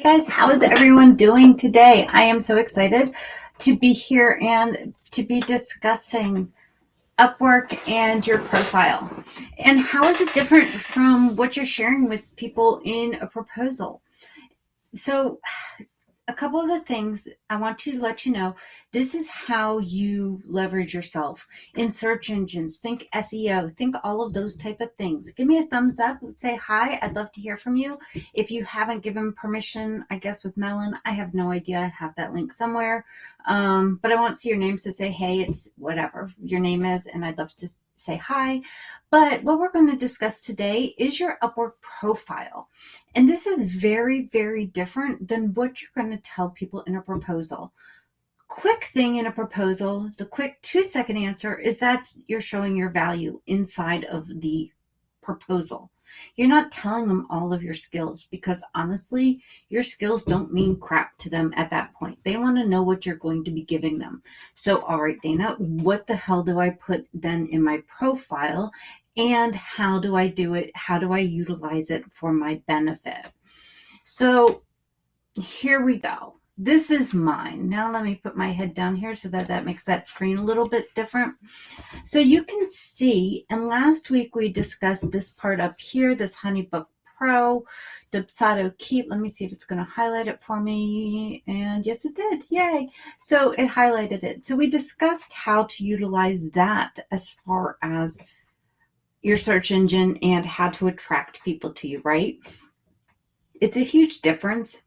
Guys, how is everyone doing today? I am so excited to be here and to be discussing Upwork and your profile. And how is it different from what you're sharing with people in a proposal? So, a couple of the things I want to let you know, this is how you leverage yourself in search engines. Think SEO, think all of those type of things. Give me a thumbs up, say hi. I'd love to hear from you. If you haven't given permission, I guess with Melon, I have no idea. I have that link somewhere. But I won't see your name, so say, hey, it's whatever your name is, and I'd love to say hi. But what we're going to discuss today is your Upwork profile. And this is very, very different than what you're going to tell people in a proposal. Quick thing in a proposal, the quick 2-second answer is that you're showing your value inside of the proposal. You're not telling them all of your skills because honestly, your skills don't mean crap to them at that point. They want to know what you're going to be giving them. So, all right, Dana, what the hell do I put then in my profile? And how do I do it? How do I utilize it for my benefit? So here we go. This is mine. Now let me put my head down here so that makes that screen a little bit different. So you can see, and last week we discussed this part up here, this HoneyBook Pro, DUBSADO Keep. Let me see if it's going to highlight it for me. And yes, it did. Yay. So it highlighted it. So we discussed how to utilize that as far as your search engine and how to attract people to you, right? It's a huge difference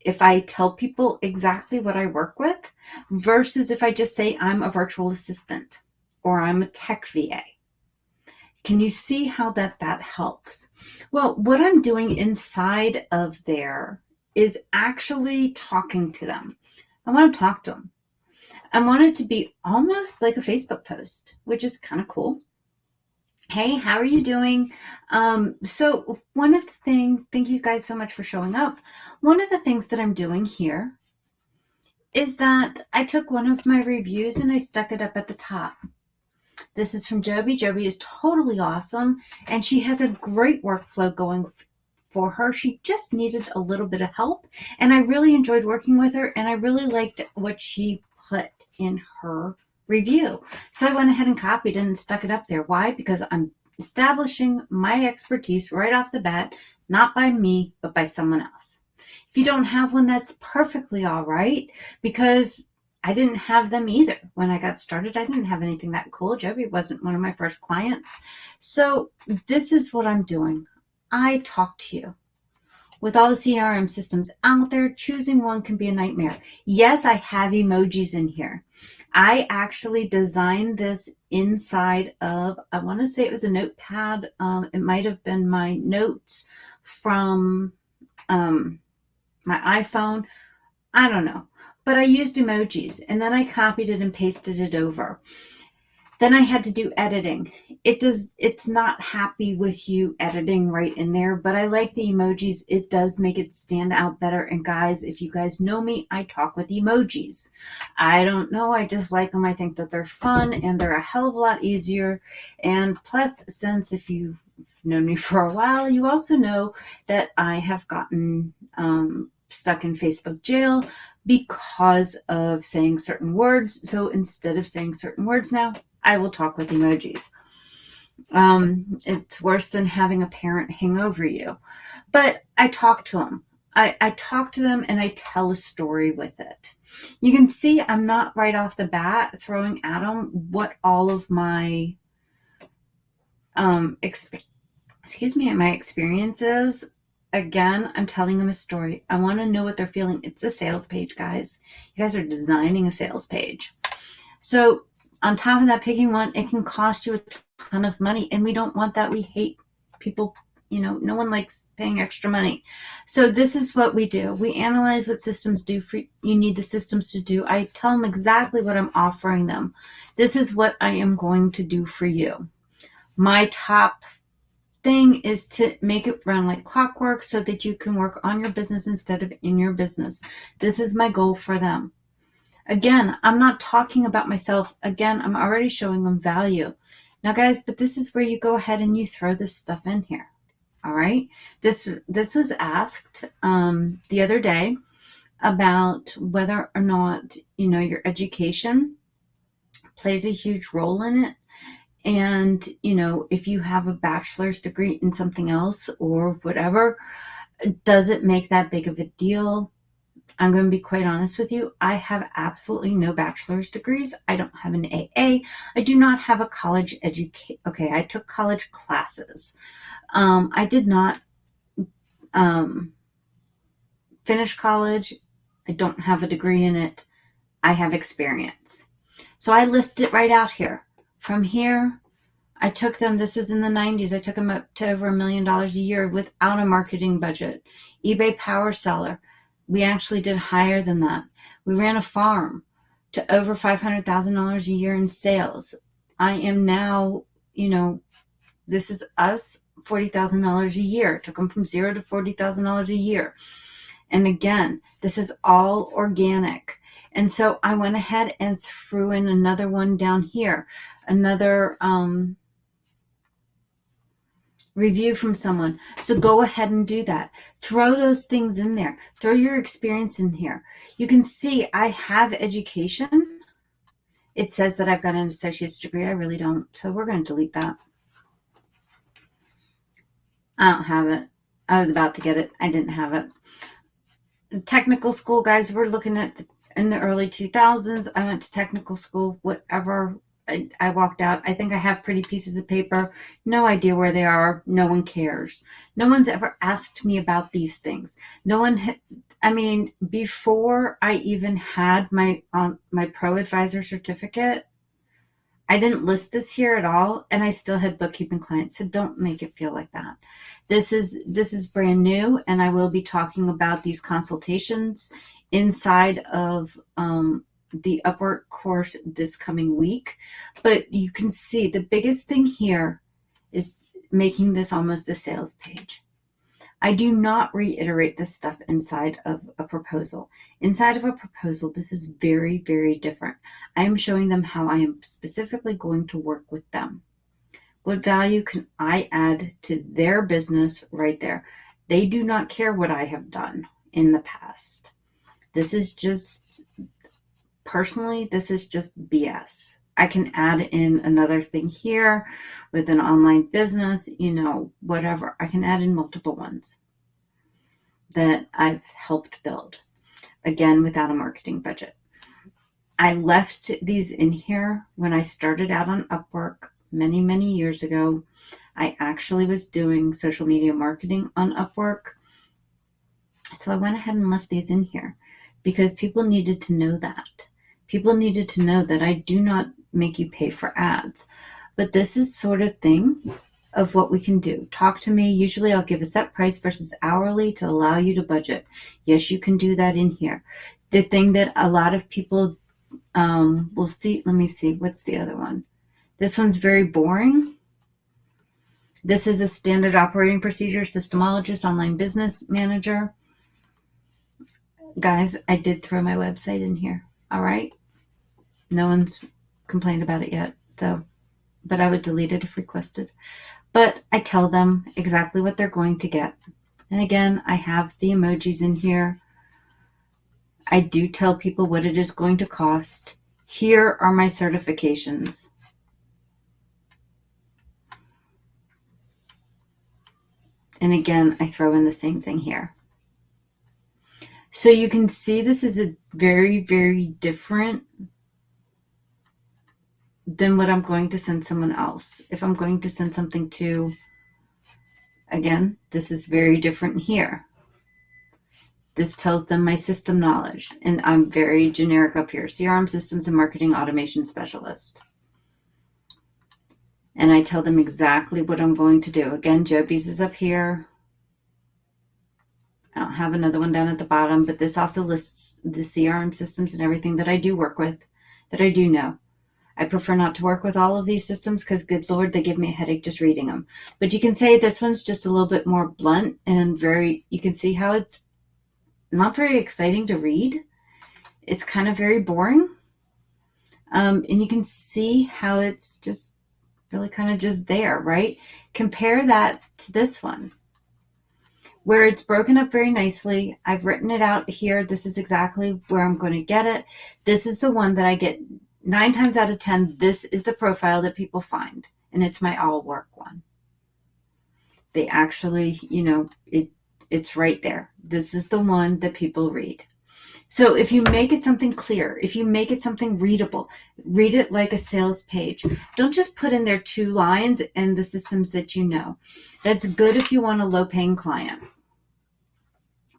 if I tell people exactly what I work with versus if I just say I'm a virtual assistant or I'm a tech VA. Can you see how that helps? Well, what I'm doing inside of there is actually talking to them. I want to talk to them. I want it to be almost like a Facebook post, which is kind of cool. Hey, how are you doing? So one of the things, thank you guys so much for showing up. One of the things that I'm doing here is that I took one of my reviews and I stuck it up at the top. This is from Joby. Joby is totally awesome, and she has a great workflow going for her. She just needed a little bit of help, and I really enjoyed working with her, and I really liked what she put in her review. So I went ahead and copied and stuck it up there. Why? Because I'm establishing my expertise right off the bat, not by me, but by someone else. If you don't have one, that's perfectly all right, because I didn't have them either. When I got started, I didn't have anything that cool. Joby wasn't one of my first clients. So this is what I'm doing. I talk to you. With all the CRM systems out there, choosing one can be a nightmare. Yes, I have emojis in here. I actually designed this inside of, I want to say it was a notepad. It might have been my notes from my iPhone. I don't know. But I used emojis, and then I copied it and pasted it over. Then I had to do editing. It's not happy with you editing right in there, but I like the emojis. It does make it stand out better. And guys, if you guys know me, I talk with emojis. I don't know, I just like them. I think that they're fun and they're a hell of a lot easier. And plus, since if you've known me for a while, you also know that I have gotten stuck in Facebook jail because of saying certain words. So instead of saying certain words now, I will talk with emojis. It's worse than having a parent hang over you. But I talk to them. I talk to them and I tell a story with it. You can see I'm not right off the bat throwing at them what all of my my experience is. Again, I'm telling them a story. I want to know what they're feeling. It's a sales page, guys. You guys are designing a sales page. So on top of that, picking one, it can cost you a ton of money, and we don't want that. We hate people, no one likes paying extra money. So this is what we do. We analyze what systems do for you need the systems to do. I tell them exactly what I'm offering them. This is what I am going to do for you. My top thing is to make it run like clockwork so that you can work on your business instead of in your business. This is my goal for them. Again, I'm not talking about myself. Again, I'm already showing them value. Now, guys, but this is where you go ahead and you throw this stuff in here. All right. This was asked the other day about whether or not, your education plays a huge role in it. And, if you have a bachelor's degree in something else or whatever, does it make that big of a deal? I'm going to be quite honest with you. I have absolutely no bachelor's degrees. I don't have an AA. I do not have a college education. Okay, I took college classes. I did not finish college. I don't have a degree in it. I have experience. So I list it right out here. From here, I took them, this was in the 90s, I took them up to over $1 million a year without a marketing budget. eBay power seller, we actually did higher than that. We ran a farm to over $500,000 a year in sales. I am now, this is us, $40,000 a year. Took them from zero to $40,000 a year. And again, this is all organic. And so I went ahead and threw in another one down here, another review from someone. So go ahead and do that. Throw those things in there. Throw your experience in here. You can see I have education. It says that I've got an associate's degree. I really don't. So we're going to delete that. I don't have it. I was about to get it. I didn't have it. Technical school, guys, we're looking at in the early 2000s. I went to technical school, whatever. I walked out. I think I have pretty pieces of paper. No idea where they are. No one cares. No one's ever asked me about these things. No one, before I even had my pro advisor certificate, I didn't list this here at all, and I still had bookkeeping clients. So don't make it feel like that. This is brand new, and I will be talking about these consultations inside of the UpWork course this coming week. But you can see the biggest thing here is making this almost a sales page. I do not reiterate this stuff inside of a proposal. Inside of a proposal, this is very, very different. I am showing them how I am specifically going to work with them. What value can I add to their business right there? They do not care what I have done in the past. This is just, personally, this is just BS. I can add in another thing here with an online business, whatever. I can add in multiple ones that I've helped build, again, without a marketing budget. I left these in here when I started out on UpWork many, many years ago. I actually was doing social media marketing on UpWork. So I went ahead and left these in here because people needed to know that. People needed to know that I do not make you pay for ads. But this is sort of thing of what we can do. Talk to me. Usually I'll give a set price versus hourly to allow you to budget. Yes, you can do that in here. The thing that a lot of people will see, let me see, what's the other one? This one's very boring. This is a standard operating procedure, systemologist, online business manager. Guys, I did throw my website in here. All right. No one's complained about it yet. So, but I would delete it if requested. But I tell them exactly what they're going to get. And again, I have the emojis in here. I do tell people what it is going to cost. Here are my certifications. And again, I throw in the same thing here. So you can see this is a very, very different than what I'm going to send someone else. If I'm going to send something to, again, this is very different here. This tells them my system knowledge, and I'm very generic up here. CRM systems and marketing automation specialist. And I tell them exactly what I'm going to do. Again, Joby's is up here. I don't have another one down at the bottom, but this also lists the CRM systems and everything that I do work with, that I do know. I prefer not to work with all of these systems because, good Lord, they give me a headache just reading them. But you can say this one's just a little bit more blunt and you can see how it's not very exciting to read. It's kind of very boring. And you can see how it's just really kind of just there, right? Compare that to this one. where it's broken up very nicely. I've written it out here. This is exactly where I'm going to get it. This is the one that I get 9 times out of 10. This is the profile that people find, and it's my all work one. They actually, it's right there. This is the one that people read. So if you make it something clear, if you make it something readable, read it like a sales page. Don't just put in there 2 lines and the systems that you know. That's good if you want a low-paying client.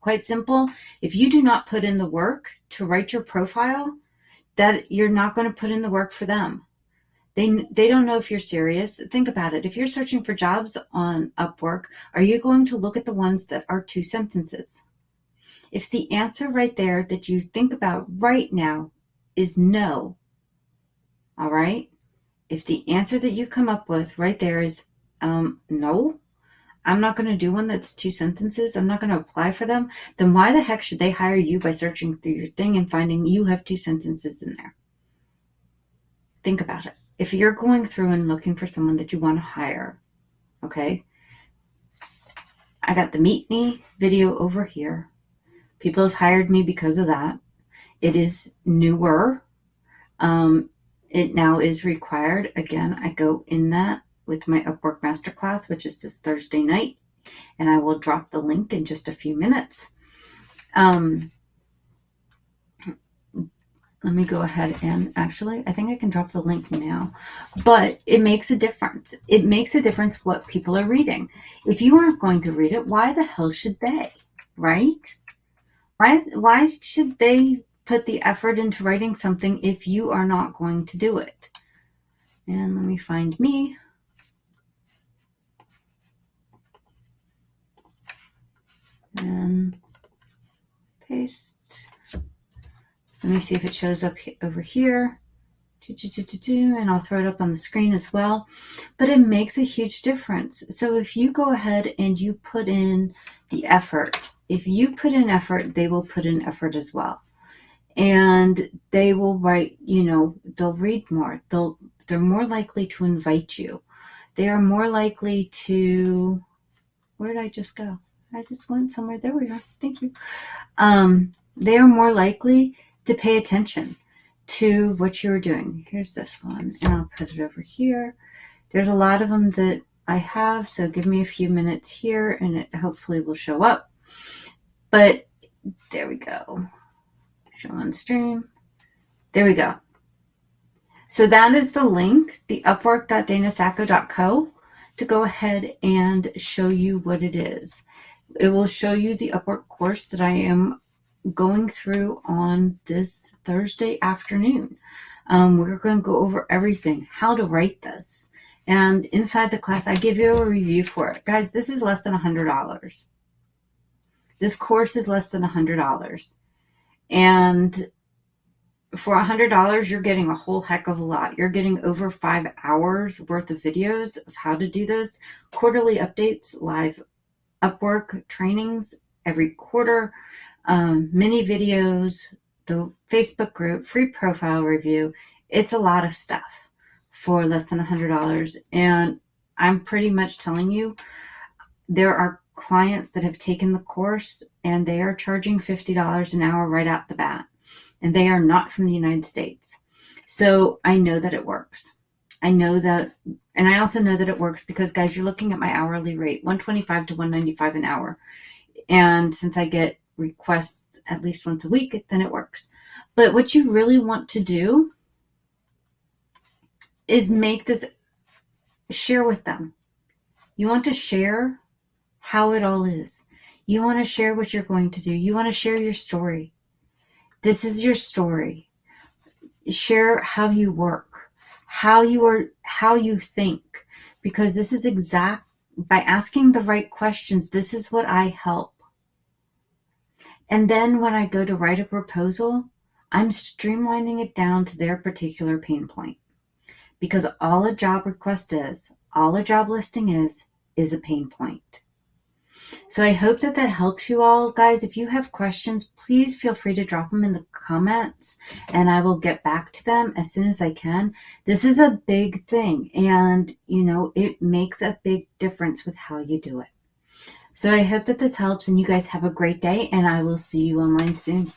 Quite simple. If you do not put in the work to write your profile, that you're not going to put in the work for them. They don't know if you're serious. Think about it. If you're searching for jobs on UpWork, are you going to look at the ones that are 2 sentences? If the answer right there that you think about right now is no, all right? If the answer that you come up with right there is no, I'm not going to do one that's 2 sentences, I'm not going to apply for them, then why the heck should they hire you by searching through your thing and finding you have 2 sentences in there? Think about it. If you're going through and looking for someone that you want to hire, okay, I got the Meet Me video over here. People have hired me because of that. It is newer. It now is required. Again, I go in that with my UpWork Masterclass, which is this Thursday night, and I will drop the link in just a few minutes. Let me go ahead and actually, I think I can drop the link now, but it makes a difference. It makes a difference what people are reading. If you aren't going to read it, why the hell should they, right? Why should they put the effort into writing something if you are not going to do it? And let me find me. And paste. Let me see if it shows up over here. And I'll throw it up on the screen as well. But it makes a huge difference. So if you go ahead and you put in the effort, if you put in effort, they will put in effort as well. And they will write, they'll read more. They're more likely to invite you. They are more likely to, where did I just go? I just went somewhere. There we are. Thank you. They are more likely to pay attention to what you're doing. Here's this one, and I'll put it over here. There's a lot of them that I have, so give me a few minutes here, and it hopefully will show up. But there we go. Show on stream. There we go. So that is the link, the upwork.danasacco.co, to go ahead and show you what it is. It will show you the Upwork course that I am going through on this Thursday afternoon. We're going to go over everything, how to write this. And inside the class, I give you a review for it. Guys, this is less than $100. This course is less than $100. And for $100, you're getting a whole heck of a lot. You're getting over 5 hours worth of videos of how to do this, quarterly updates, live Upwork trainings every quarter, mini videos, the Facebook group, free profile review. It's a lot of stuff for less than $100. And I'm pretty much telling you, there are clients that have taken the course and they are charging $50 an hour right out the bat. And they are not from the United States. So I know that it works. I know that, and I also know that it works because, guys, you're looking at my hourly rate, $125 to $195 an hour. And since I get requests at least once a week, then it works. But what you really want to do is make this, share with them. You want to share how it all is. You want to share what you're going to do. You want to share your story. This is your story. Share how you work, how you think, because this is by asking the right questions, this is what I help. And then when I go to write a proposal, I'm streamlining it down to their particular pain point, because all a job request is, all a job listing is a pain point. So I hope that helps you all. Guys, if you have questions, please feel free to drop them in the comments and I will get back to them as soon as I can. This is a big thing and, it makes a big difference with how you do it. So I hope that this helps and you guys have a great day, and I will see you online soon.